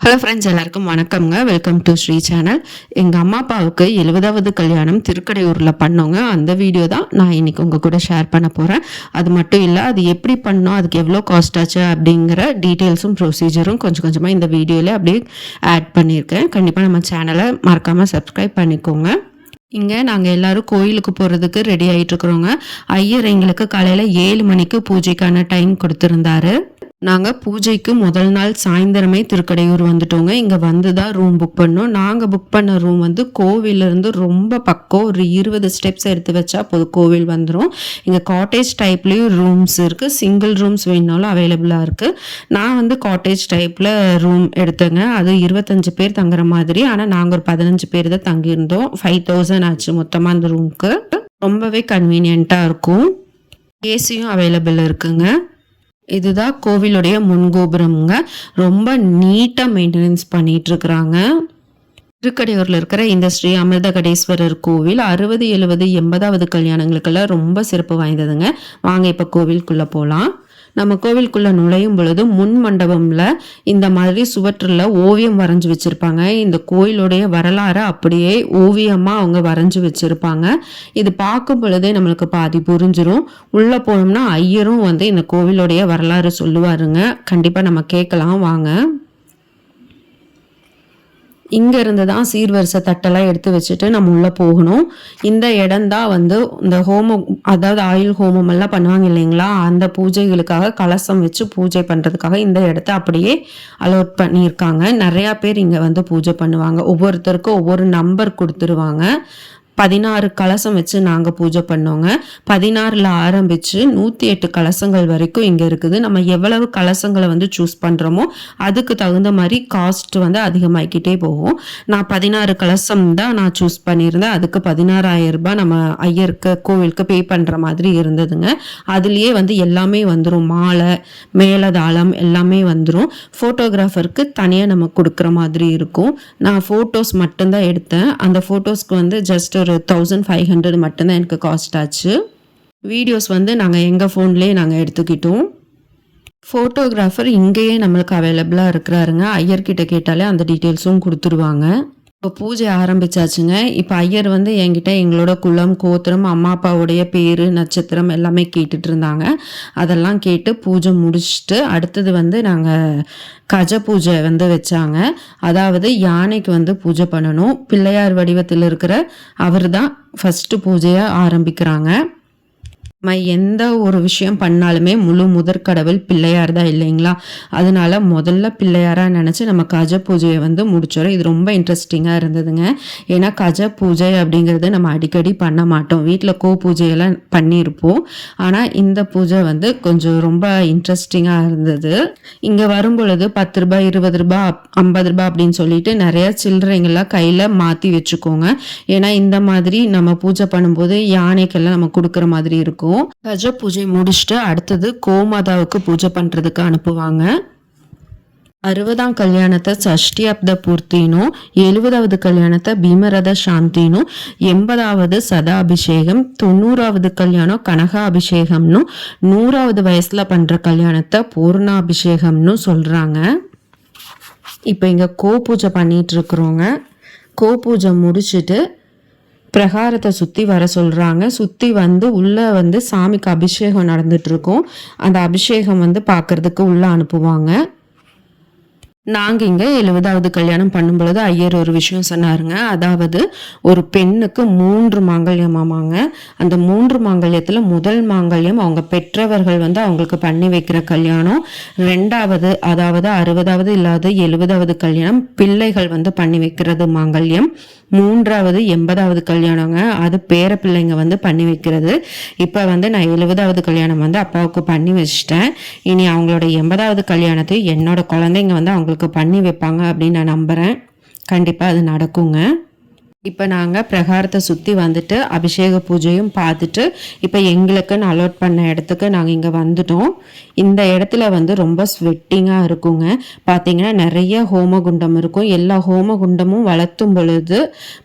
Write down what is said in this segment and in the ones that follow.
Hello friends, எல்லாருக்கும் வணக்கம்ங்க. Welcome to Sri channel. எங்கள் அம்மா அப்பாவுக்கு 70வது கல்யாணம் திருக்கடையூரில் பண்ணோங்க. அந்த வீடியோ தான் நான் இன்றைக்கி உங்கள் கூட ஷேர் பண்ண போகிறேன். அது மட்டும் இல்லை, அது எப்படி பண்ணோம், அதுக்கு எவ்வளோ காஸ்ட் ஆச்சு அப்படிங்கிற டீட்டெயில்ஸும் ப்ரொசீஜரும் கொஞ்சம் கொஞ்சமாக இந்த வீடியோவில் அப்படியே ஆட் பண்ணியிருக்கேன். கண்டிப்பாக நம்ம சேனலை மறக்காமல் சப்ஸ்கிரைப் பண்ணிக்கோங்க. இங்கே நாங்கள் எல்லோரும் கோயிலுக்கு போகிறதுக்கு ரெடி ஆகிட்டுருக்குறோங்க. ஐயர் எங்களுக்கு காலையில் 7 மணிக்கு பூஜைக்கான டைம் கொடுத்துருந்தாரு. நாங்கள் பூஜைக்கு முதல் நாள் சாயந்தரமே திருக்கடையூர் வந்துட்டோங்க. இங்கே வந்து தான் ரூம் புக் பண்ணோம். நாங்கள் புக் பண்ண ரூம் வந்து கோவிலேருந்து ரொம்ப பக்கம், ஒரு 20 ஸ்டெப்ஸ் எடுத்து வச்சா போதும் கோவில் வந்துடும். இங்கே காட்டேஜ் டைப்லேயும் ரூம்ஸ் இருக்குது, சிங்கிள் ரூம்ஸ் வேணுனாலும் அவைலபிளாக இருக்குது. நான் வந்து காட்டேஜ் டைப்பில் ரூம் எடுத்தேங்க. அது 25 பேர் தங்குற மாதிரி. ஆனால் நாங்கள் ஒரு 15 பேர் தான் தங்கியிருந்தோம். 5000 ஆச்சு மொத்தமாக அந்த ரூமுக்கு. ரொம்பவே கன்வீனியண்ட்டாக இருக்கும். ஏசியும் அவைலபிள் இருக்குங்க. இதுதான் கோவிலுடைய முன்கோபுரம்ங்க. ரொம்ப நீட்டாக மெயின்டெனன்ஸ் பண்ணிகிட்ருக்குறாங்க. திருக்கடையூரில் இருக்கிற இந்த ஸ்ரீ அமிர்தகடேஸ்வரர் கோவில் 60, 70, 80வது கல்யாணங்களுக்கெல்லாம் ரொம்ப சிறப்பு வாய்ந்ததுங்க. வாங்க இப்போ கோவிலுக்குள்ளே போகலாம். நம்ம கோவிலுக்குள்ளே நுழையும் பொழுது முன் மண்டபம்ல இந்த மாதிரி சுவற்றில் ஓவியம் வரைஞ்சி வச்சுருப்பாங்க. இந்த கோயிலுடைய வரலாறை அப்படியே ஓவியமாக அவங்க வரைஞ்சி வச்சுருப்பாங்க. இது பார்க்கும் பொழுதே நம்மளுக்கு பாதி புரிஞ்சிடும். உள்ளே போனோம்னா ஐயரும் வந்து இந்த கோவிலுடைய வரலாறு சொல்லுவாருங்க. கண்டிப்பாக நம்ம கேட்கலாம் வாங்க. இங்கே இருந்து தான் சீர்வரிசை தட்டெல்லாம் எடுத்து வச்சுட்டு நம்ம உள்ளே போகணும். இந்த இடம்தான் வந்து இந்த ஹோமம், அதாவது ஆயுள் ஹோமம் எல்லாம் பண்ணுவாங்க இல்லைங்களா, அந்த பூஜைகளுக்காக கலசம் வச்சு பூஜை பண்ணுறதுக்காக இந்த இடத்த அப்படியே அலோட் பண்ணியிருக்காங்க. நிறையா பேர் இங்கே வந்து பூஜை பண்ணுவாங்க. ஒவ்வொருத்தருக்கும் ஒவ்வொரு நம்பர் கொடுத்துருவாங்க. 16 கலசம் வச்சு நாங்கள் பூஜை பண்ணோங்க. 16ல் ஆரம்பித்து 108 கலசங்கள் வரைக்கும் இங்கே இருக்குது. நம்ம எவ்வளவு கலசங்களை வந்து சூஸ் பண்ணுறோமோ அதுக்கு தகுந்த மாதிரி காஸ்ட் வந்து அதிகமாகிக்கிட்டே போகும். நான் 16 கலசம் தான் நான் சூஸ் பண்ணியிருந்தேன். அதுக்கு 16,000 ரூபாய் நம்ம ஐயருக்கு கோவிலுக்கு பே பண்ணுற மாதிரி இருந்ததுங்க. அதுலேயே வந்து எல்லாமே வந்துடும், மாலை, மேலதாளம் எல்லாமே வந்துடும். ஃபோட்டோகிராஃபருக்கு தனியாக நம்ம கொடுக்குற மாதிரி இருக்கும். நான் ஃபோட்டோஸ் மட்டும்தான் எடுத்தேன். அந்த ஃபோட்டோஸ்க்கு வந்து ஜஸ்ட் ஒரு 1500 மட்டும்தான் எனக்கு காஸ்ட் ஆச்சு. வீடியோஸ் வந்து நாங்கள் எங்கள் ஃபோன்லேயே நாங்கள் எடுத்துக்கிட்டோம். ஃபோட்டோகிராஃபர் இங்கேயே நம்மளுக்கு அவைலபிளாக இருக்கிறாருங்க. ஐயர்கிட்ட கேட்டாலே அந்த டீட்டெயில்ஸும் கொடுத்துருவாங்க. இப்போ பூஜை ஆரம்பிச்சாச்சுங்க. இப்போ ஐயர் வந்து என்கிட்ட எங்களோட குலம், கோத்திரம், அம்மா அப்பாவுடைய பேர், நட்சத்திரம் எல்லாமே கேட்டுட்டு இருந்தாங்க. அதெல்லாம் கேட்டு பூஜை முடிச்சுட்டு அடுத்தது வந்து நாங்கள் கஜ பூஜை வந்து வச்சாங்க. அதாவது யானைக்கு வந்து பூஜை பண்ணணும். பிள்ளையார் வடிவத்தில் இருக்கிற அவர் தான் ஃபஸ்ட்டு பூஜையை ஆரம்பிக்கிறாங்க. நம்ம எந்த ஒரு விஷயம் பண்ணாலுமே முழு முதற்கடவுள் பிள்ளையார் தான் இல்லைங்களா. அதனால முதல்ல பிள்ளையாராக நினச்சி நம்ம கஜ பூஜையை வந்து முடிச்சோம். இது ரொம்ப இன்ட்ரெஸ்டிங்காக இருந்ததுங்க. ஏன்னா கஜ பூஜை அப்படிங்கிறது நம்ம அடிக்கடி பண்ண மாட்டோம். வீட்டில் பூஜையெல்லாம் பண்ணியிருப்போம். ஆனால் இந்த பூஜை வந்து கொஞ்சம் ரொம்ப இன்ட்ரெஸ்டிங்காக இருந்தது. இங்கே வரும் பொழுது 10 ரூபாய், 20 ரூபாய், 50 ரூபாய் அப்படின்னு சொல்லிட்டு நிறைய சில்லறைங்கள்லாம் கையில் மாற்றி வச்சுக்கோங்க. ஏன்னா இந்த மாதிரி நம்ம பூஜை பண்ணும்போது யானைக்கெல்லாம் நம்ம கொடுக்குற மாதிரி இருக்கும். கஜ பூஜை முடிச்சுட்டு அடுத்தது கோமாதாவுக்கு பூஜை பண்றதுக்கு அனுப்புவாங்க. 60ஆம் கல்யாணத்தை சஷ்டி அப்த பூர்த்தினும், 70வது கல்யாணத்தை பீமரத சாந்தினும், 80வது சதாபிஷேகம், 90வது கல்யாணம் கனகாபிஷேகம்னு, 100வது வயசுல பண்ற கல்யாணத்தை பூர்ணாபிஷேகம்னு சொல்றாங்க. இப்போ இங்க கோ பூஜை பண்ணிட்டு இருக்கிறோங்க. கோ பூஜை முடிச்சுட்டு பிரகாரத்தை சுற்றி வர சொல்கிறாங்க. சுற்றி வந்து உள்ளே வந்து சாமிக்கு அபிஷேகம் நடந்துட்டுருக்கோம். அந்த அபிஷேகம் வந்து பார்க்குறதுக்கு உள்ளே அனுப்புவாங்க. நாங்கள் இங்கே 70வது கல்யாணம் பண்ணும் பொழுது ஐயர் ஒரு விஷயம் சொன்னாருங்க. அதாவது ஒரு பெண்ணுக்கு 3 மாங்கல்யமாமாங்க. அந்த 3 மாங்கல்யத்தில் முதல் மாங்கல்யம் அவங்க பெற்றவர்கள் வந்து அவங்களுக்கு பண்ணி வைக்கிற கல்யாணம். 2வது, அதாவது 60வது இல்லாத 70வது கல்யாணம் பிள்ளைகள் வந்து பண்ணி வைக்கிறது மாங்கல்யம். 3வது 80வது கல்யாணங்க, அது பேர பிள்ளைங்க வந்து பண்ணி வைக்கிறது. இப்போ வந்து நான் 70வது கல்யாணம் வந்து அப்பாவுக்கு பண்ணி வச்சிட்டேன். இனி அவங்களோட 80வது கல்யாணத்தை என்னோட குழந்தைங்க வந்து அவங்களுக்கு பண்ணி வைப்பாங்க அப்படின்னு நான் நம்புகிறேன். கண்டிப்பாக அது நடக்குங்க. இப்போ நாங்கள் பிரகாரத்தை சுற்றி வந்துட்டு அபிஷேக பூஜையும் பார்த்துட்டு இப்போ எங்களுக்குன்னு அலோட் பண்ண இடத்துக்கு நாங்கள் இங்கே வந்துட்டோம். இந்த இடத்துல வந்து ரொம்ப ஸ்வெட்டிங்காக இருக்குங்க. பார்த்திங்கன்னா நிறைய ஹோமகுண்டம் இருக்கும். எல்லா ஹோமகுண்டமும் வளர்த்தும் பொழுது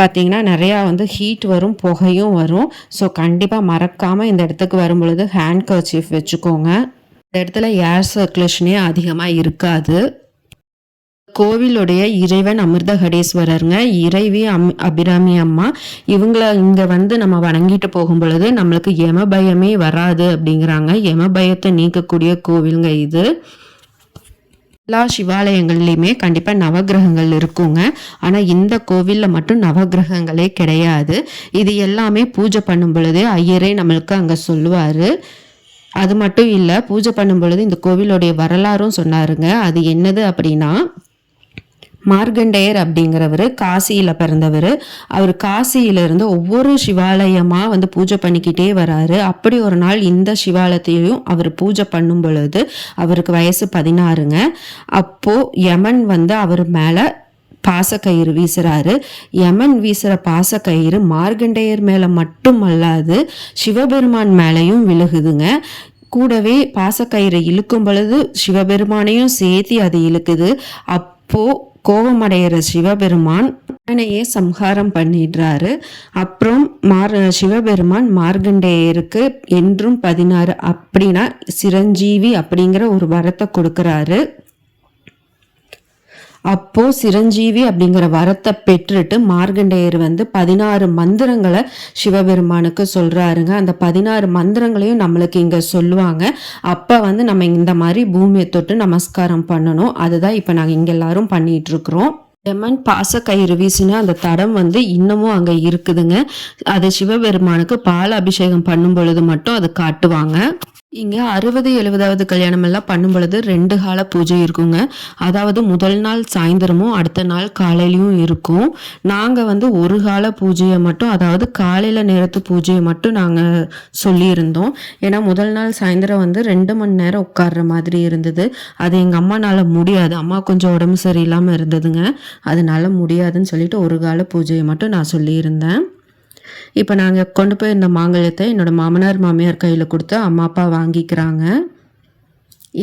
பார்த்திங்கன்னா நிறையா வந்து ஹீட் வரும், புகையும் வரும். ஸோ கண்டிப்பாக மறக்காமல் இந்த இடத்துக்கு வரும் பொழுது ஹேண்ட் கர்ச்சீஃப் வச்சுக்கோங்க. இந்த இடத்துல ஏர் சர்க்குலேஷனே அதிகமாக இருக்காது. கோவிலுடைய இறைவன் அமிர்தகடேஸ்வரருங்க, இறைவி அபிராமி அம்மா. இவங்கள இங்கே வந்து நம்ம வணங்கிட்டு போகும் பொழுது நம்மளுக்கு யம பயமே வராது அப்படிங்கிறாங்க. யம பயத்தை நீக்கக்கூடிய கோவிலுங்க இது. எல்லா சிவாலயங்கள்லையுமே கண்டிப்பாக நவகிரகங்கள் இருக்குங்க. ஆனால் இந்த கோவிலில் மட்டும் நவகிரகங்களே கிடையாது. இது எல்லாமே பூஜை பண்ணும் பொழுது ஐயரே நம்மளுக்கு அங்கே சொல்லுவார். அது மட்டும் இல்லை, பூஜை பண்ணும் பொழுது இந்த கோவிலுடைய வரலாறும் சொன்னாருங்க. அது என்னது அப்படின்னா, மார்கண்டேயர் அப்படிங்கிறவர் காசியில் பிறந்தவர். அவர் காசியிலிருந்து ஒவ்வொரு சிவாலயமாக வந்து பூஜை பண்ணிக்கிட்டே வராரு. அப்படி ஒரு நாள் இந்த சிவாலயத்தையும் அவர் பூஜை பண்ணும் பொழுது அவருக்கு வயசு 16ங்க. அப்போது யமன் வந்து அவர் மேலே பாசக்கயிறு வீசுறாரு. யமன் வீசுகிற பாசக்கயிறு மார்கண்டேயர் மேலே மட்டும் அல்லாது சிவபெருமான் மேலேயும் விழுகுதுங்க. கூடவே பாசக்கயிறு இழுக்கும் பொழுது சிவபெருமானையும் சேர்த்து அது இழுக்குது. அப்போது கோபமடைகிற சிவபெருமான் யமனையே சம்ஹாரம் பண்ணிடுறாரு. அப்புறம் சிவபெருமான் மார்கண்டேயருக்கு என்றும் 16 அப்படின்னா சிரஞ்சீவி அப்படிங்கிற ஒரு வரத்தை கொடுக்குறாரு. அப்போ சிரஞ்சீவி அப்படிங்கிற வரத்தை பெற்றுட்டு மார்கண்டேயர் வந்து 16 மந்திரங்களை சிவபெருமானுக்கு சொல்றாருங்க. அந்த 16 மந்திரங்களையும் நம்மளுக்கு இங்க சொல்லுவாங்க. அப்ப வந்து நம்ம இந்த மாதிரி பூமியை தொட்டு நமஸ்காரம் பண்ணணும். அதுதான் இப்ப நாங்க இங்க எல்லாரும் பண்ணிட்டு இருக்கிறோம். யமன் பாசக்கயிறு வீசின அந்த தடம் வந்து இன்னமும் அங்க இருக்குதுங்க. அதை சிவபெருமானுக்கு பால் அபிஷேகம் பண்ணும் பொழுது மட்டும் அது காட்டுவாங்க. இங்கே 60-70வது கல்யாணம் எல்லாம் பண்ணும் பொழுது 2 கால பூஜை இருக்குங்க. அதாவது முதல் நாள் சாயந்தரமும் அடுத்த நாள் காலையிலையும் இருக்கும். நாங்கள் வந்து ஒரு கால பூஜையை மட்டும், அதாவது காலையில் நேரத்து பூஜையை மட்டும் நாங்கள் சொல்லியிருந்தோம். ஏன்னா முதல் நாள் சாயந்தரம் வந்து 2 மணி நேரம் உட்கார்ற மாதிரி இருந்தது. அது எங்கள் அம்மானால முடியாது. அம்மா கொஞ்சம் உடம்பு சரியில்லாமல் இருந்ததுங்க. அதனால முடியாதுன்னு சொல்லிட்டு ஒரு கால பூஜையை மட்டும் நான் சொல்லியிருந்தேன். இப்போ நாங்கள் கொண்டு போய் இந்த மாங்கல்யத்தை என்னோட மாமனார் மாமியார் கையில் கொடுத்து அம்மா அப்பா வாங்கிக்கிறாங்க.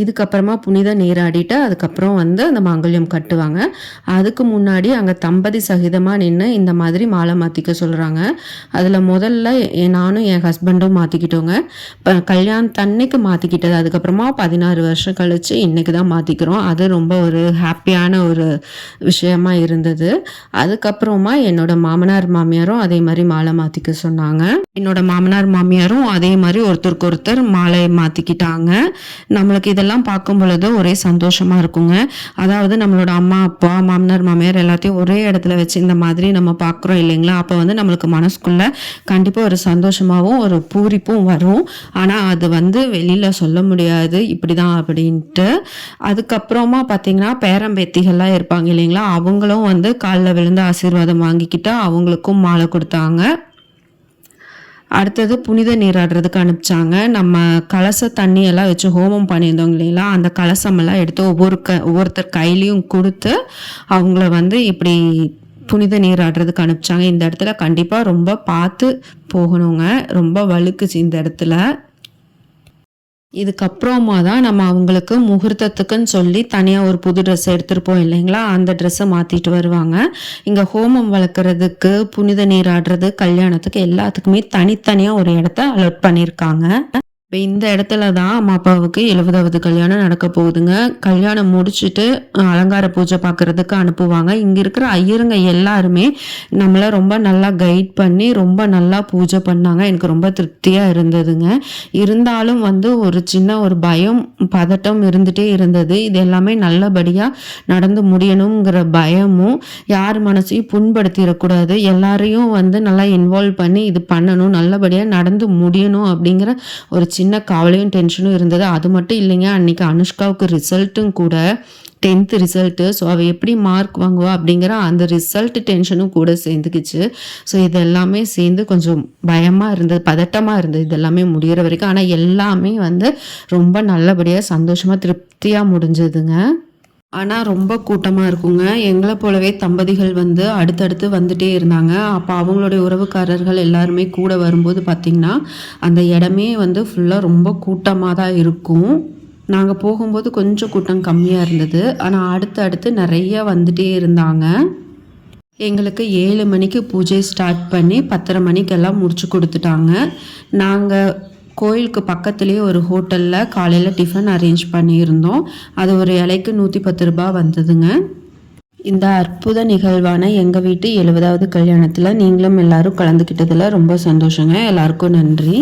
இதுக்கப்புறமா புனித நீராடிட்டு அதுக்கப்புறம் வந்து அந்த மாங்கல்யம் கட்டுவாங்க. அதுக்கு முன்னாடி அங்கே தம்பதி சகிதமாக நின்று இந்த மாதிரி மாலை மாற்றிக்க சொல்கிறாங்க. அதில் முதல்ல நானும் என் ஹஸ்பண்டும் மாற்றிக்கிட்டோங்க. இப்போ கல்யாணத்தன்னைக்கு மாற்றிக்கிட்டது. அதுக்கப்புறமா 16 வருஷம் கழித்து இன்றைக்கி தான் மாற்றிக்கிறோம். அது ரொம்ப ஒரு ஹாப்பியான ஒரு விஷயமா இருந்தது. அதுக்கப்புறமா என்னோட மாமனார் மாமியாரும் அதே மாதிரி மாலை மாற்றிக்க சொன்னாங்க. என்னோட மாமனார் மாமியாரும் அதே மாதிரி ஒருத்தருக்கு ஒருத்தர் மாலை மாற்றிக்கிட்டாங்க. நம்மளுக்கு இதெல்லாம் பார்க்கும் பொழுது ஒரே சந்தோஷமா இருக்குங்க. அதாவது நம்மளோட அம்மா அப்பா மாமனார் மாமியார் எல்லாத்தையும் ஒரே இடத்துல வச்சு இந்த மாதிரி நம்ம பார்க்குறோம் இல்லைங்களா? அப்போ வந்து நம்மளுக்கு மனசுக்குள்ள கண்டிப்பாக ஒரு சந்தோஷமாகவும் ஒரு பூரிப்பும் வரும். ஆனால் அது வந்து வெளியில் சொல்ல முடியாது இப்படி தான் அப்படின்ட்டு. அதுக்கப்புறமா பார்த்தீங்கன்னா பேரம்பேத்திகள்லாம் இருப்பாங்க இல்லைங்களா? அவங்களும் வந்து காலில் விழுந்து ஆசீர்வாதம் வாங்கிக்கிட்டு அவங்களுக்கும் மாலை கொடுத்தாங்க. அடுத்தது புனித நீராடுறதுக்கு அனுப்பிச்சாங்க. நம்ம கலச தண்ணியெல்லாம் வச்சு ஹோமம் பண்ணியிருந்தோங்க இல்லைங்களா? அந்த கலசமெல்லாம் எடுத்து ஒவ்வொருத்தர் கையிலையும் கொடுத்து அவங்கள வந்து இப்படி புனித நீராடுறதுக்கு அனுப்பிச்சாங்க. இந்த இடத்துல கண்டிப்பாக ரொம்ப பார்த்து போகணுங்க. ரொம்ப வழுக்குச்சு இந்த இடத்துல. இதுக்கப்புறமா தான் நம்ம அவங்களுக்கு முகூர்த்தத்துக்குன்னு சொல்லி தனியாக ஒரு புது ட்ரெஸ் எடுத்துருப்போம் இல்லைங்களா? அந்த ட்ரெஸ்ஸை மாற்றிட்டு வருவாங்க. இங்கே ஹோமம் வளர்க்குறதுக்கு, புனித நீராடுறது, கல்யாணத்துக்கு எல்லாத்துக்குமே தனித்தனியாக ஒரு இடத்த அலாட் பண்ணியிருக்காங்க. இப்போ இந்த இடத்துல தான் அம்மா அப்பாவுக்கு 70வது கல்யாணம் நடக்க போகுதுங்க. கல்யாணம் முடிச்சுட்டு அலங்கார பூஜை பார்க்குறதுக்கு அனுப்புவாங்க. இங்கே இருக்கிற ஐயருங்க எல்லாருமே நம்மளை ரொம்ப நல்லா கைட் பண்ணி ரொம்ப நல்லா பூஜை பண்ணாங்க. எனக்கு ரொம்ப திருப்தியாக இருந்ததுங்க. இருந்தாலும் வந்து ஒரு சின்ன ஒரு பயம் பதட்டம் இருந்துகிட்டே இருந்தது. இது எல்லாமே நல்லபடியாக நடந்து முடியணுங்கிற பயமும், யார் மனசையும் புண்படுத்திடக்கூடாது, எல்லாரையும் வந்து நல்லா இன்வால்வ் பண்ணி இது பண்ணணும், நல்லபடியாக நடந்து முடியணும் அப்படிங்கிற ஒரு சின்ன கவலையும் டென்ஷனும் இருந்தது. அது மட்டும் இல்லைங்க, அன்றைக்கி அனுஷ்காவுக்கு ரிசல்ட்டும் கூட 10th ரிசல்ட்டு. ஸோ அவள் எப்படி மார்க் வாங்குவா அப்படிங்கிற அந்த ரிசல்ட் டென்ஷனும் கூட சேர்ந்துக்குச்சு. ஸோ இது எல்லாமே சேர்ந்து கொஞ்சம் பயமாக இருந்தது, பதட்டமாக இருந்தது இதெல்லாமே முடிகிற வரைக்கும். ஆனால் எல்லாமே வந்து ரொம்ப நல்லபடியாக சந்தோஷமாக திருப்தியாக முடிஞ்சதுங்க. ஆனால் ரொம்ப கூட்டமாக இருக்குங்க. எங்களை போலவே தம்பதிகள் வந்து அடுத்தடுத்து வந்துட்டே இருந்தாங்க. அப்போ அவங்களுடைய உறவுக்காரர்கள் எல்லாருமே கூட வரும்போது பார்த்திங்கன்னா அந்த இடமே வந்து ஃபுல்லாக ரொம்ப கூட்டமாக தான் இருக்கும். நாங்கள் போகும்போது கொஞ்சம் கூட்டம் கம்மியாக இருந்தது. ஆனால் அடுத்து நிறைய வந்துட்டே இருந்தாங்க. எங்களுக்கு 7 மணிக்கு பூஜை ஸ்டார்ட் பண்ணி 10:30 மணிக்கெல்லாம் முடிச்சு கொடுத்துட்டாங்க. நாங்கள் கோயிலுக்கு பக்கத்துலேயே ஒரு ஹோட்டலில் காலையில் டிஃபன் அரேஞ்ச் பண்ணியிருந்தோம். அது ஒரு இலைக்கு 110 ரூபா வந்ததுங்க. இந்த அற்புத நிகழ்வான எங்கள் வீட்டு 70வது கல்யாணத்தில் நீங்களும் எல்லாரும் கலந்துக்கிட்டதில் ரொம்ப சந்தோஷங்க. எல்லாருக்கும் நன்றி.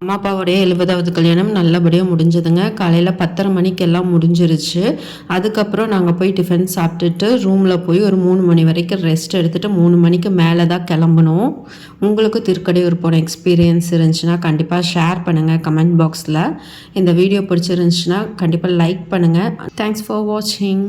அம்மா அப்பாவுடைய 70வது கல்யாணம் நல்லபடியாக முடிஞ்சதுங்க. காலையில் 10:30 மணிக்கு எல்லாம் முடிஞ்சிருச்சு. அதுக்கப்புறம் நாங்கள் போய் டிஃபன் சாப்பிட்டுட்டு ரூமில் போய் ஒரு 3 மணி வரைக்கும் ரெஸ்ட் எடுத்துகிட்டு 3 மணிக்கு மேலே தான் கிளம்புனோம். உங்களுக்கு திருக்கடையூர் போன எக்ஸ்பீரியன்ஸ் இருந்துச்சுன்னா கண்டிப்பாக ஷேர் பண்ணுங்கள் கமெண்ட் பாக்ஸில். இந்த வீடியோ பிடிச்சிருந்துச்சுன்னா கண்டிப்பாக லைக் பண்ணுங்கள். தேங்க்ஸ் ஃபார் வாட்சிங்.